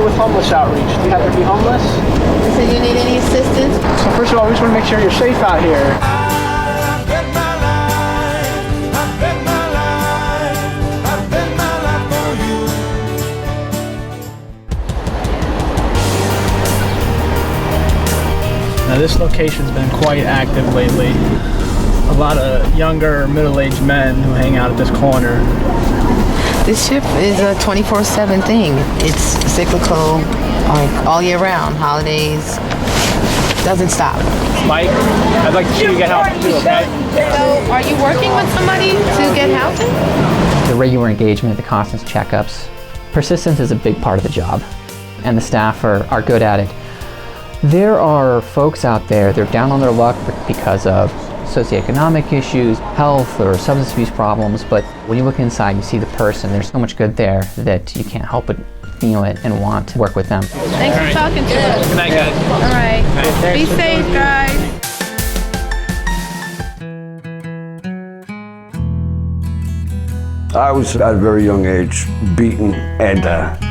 with homeless outreach. Do you happen to be homeless? So you need any assistance? So first of all, we just want to make sure you're safe out here. Now this location's been quite active lately. A lot of younger, middle-aged men who hang out at this corner. This ship is a 24/7 thing. It's cyclical, like all year round, holidays. Doesn't stop. Mike, I'd like to see you get help too, okay? So, are you working with somebody to get housing? The regular engagement, the constant checkups. Persistence is a big part of the job, and the staff are good at it. There are folks out there, they're down on their luck because of socioeconomic issues, health or substance abuse problems, but when you look inside, you see the person. There's so much good there that you can't help but feel it and want to work with them. Thanks for talking to us. Good night, guys. All right. Be safe, guys. I was at a very young age beaten and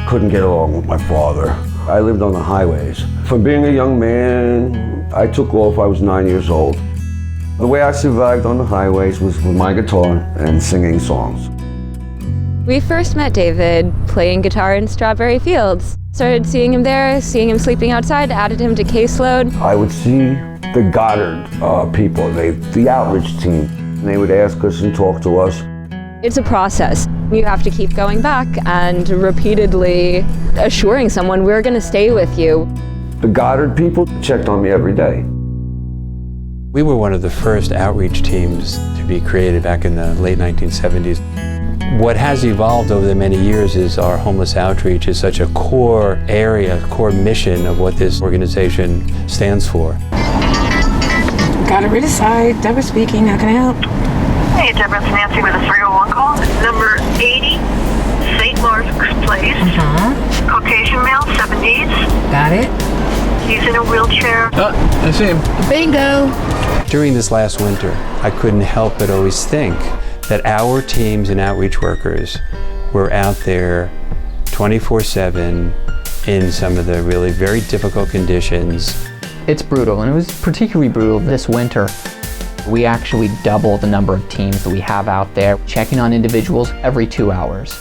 couldn't get along with my father. I lived on the highways. From being a young man, I took off. I was 9 years old. The way I survived on the highways was with my guitar and singing songs. We first met David playing guitar in Strawberry Fields. Started seeing him there, seeing him sleeping outside, added him to caseload. I would see the Goddard people, the outreach team. They would ask us and talk to us. It's a process. You have to keep going back and repeatedly assuring someone, we're going to stay with you. The Goddard people checked on me every day. We were one of the first outreach teams to be created back in the late 1970s. What has evolved over the many years is our homeless outreach is such a core area, core mission of what this organization stands for. Goddard, Riverside, Deborah speaking, how can I help? Hey, Deborah, it's Nancy with a 301 call. Number 80, St. Mark's Place. Caucasian male, 70s. Got it. He's in a wheelchair. Oh, I see him. Bingo. During this last winter, I couldn't help but always think that our teams and outreach workers were out there 24/7 in some of the really very difficult conditions. It's brutal, and it was particularly brutal this winter. We actually double the number of teams that we have out there, checking on individuals every 2 hours.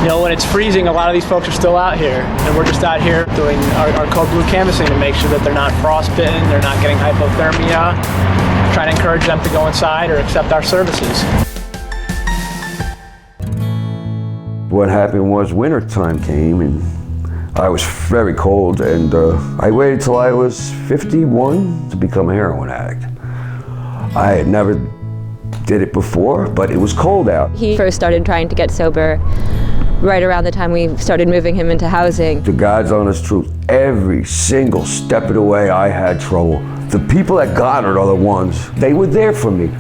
You know, when it's freezing, a lot of these folks are still out here, and we're just out here doing our code blue canvassing to make sure that they're not frostbitten, they're not getting hypothermia, trying to encourage them to go inside or accept our services. What happened was winter time came and I was very cold, and I waited till I was 51 to become a heroin addict. I had never did it before, but it was cold out. He first started trying to get sober right around the time we started moving him into housing. The God's honest truth, every single step of the way I had trouble. The people at Goddard are the ones, they were there for me.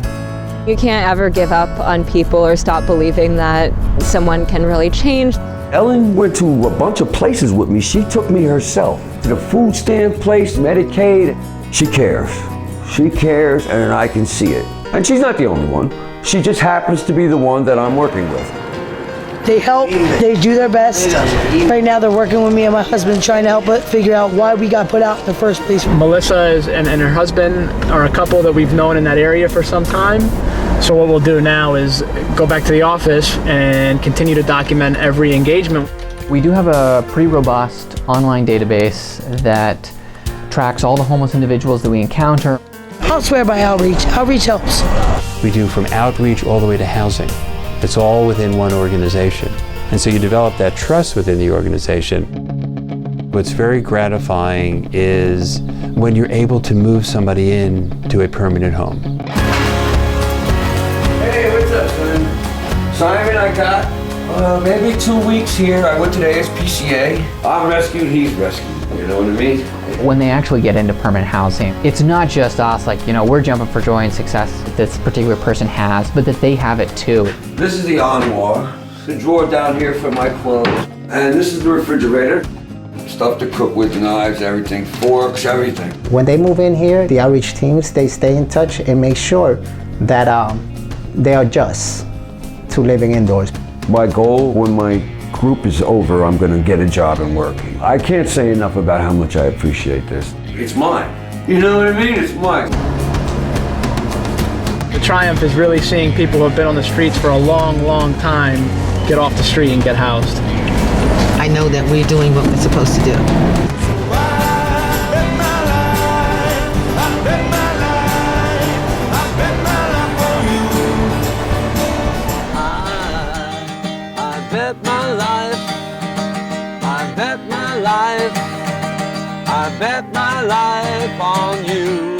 You can't ever give up on people or stop believing that someone can really change. Ellen went to a bunch of places with me. She took me herself to the food stamp place, Medicaid. She cares. She cares, and I can see it. And she's not the only one. She just happens to be the one that I'm working with. They help, they do their best. Right now they're working with me and my husband trying to help figure out why we got put out in the first place. Melissa and her husband are a couple that we've known in that area for some time. So what we'll do now is go back to the office and continue to document every engagement. We do have a pretty robust online database that tracks all the homeless individuals that we encounter. I'll swear by outreach. Outreach helps. We do from outreach all the way to housing. It's all within one organization. And so you develop that trust within the organization. What's very gratifying is when you're able to move somebody in to a permanent home. Hey, what's up, son? Simon, I got maybe 2 weeks here. I went to the ASPCA. I'm rescued, he's rescued. You know what I mean? When they actually get into permanent housing, it's not just us, like, you know, we're jumping for joy and success that this particular person has, but that they have it too. This is the armoire, the drawer down here for my clothes, and this is the refrigerator. Stuff to cook with, knives, everything, forks, everything. When they move in here, the outreach teams, they stay in touch and make sure that they adjust to living indoors. My goal when my group is over, I'm going to get a job and work. I can't say enough about how much I appreciate this. It's mine. You know what I mean? It's mine. The triumph is really seeing people who have been on the streets for a long, long time get off the street and get housed. I know that we're doing what we're supposed to do. I bet my life on you.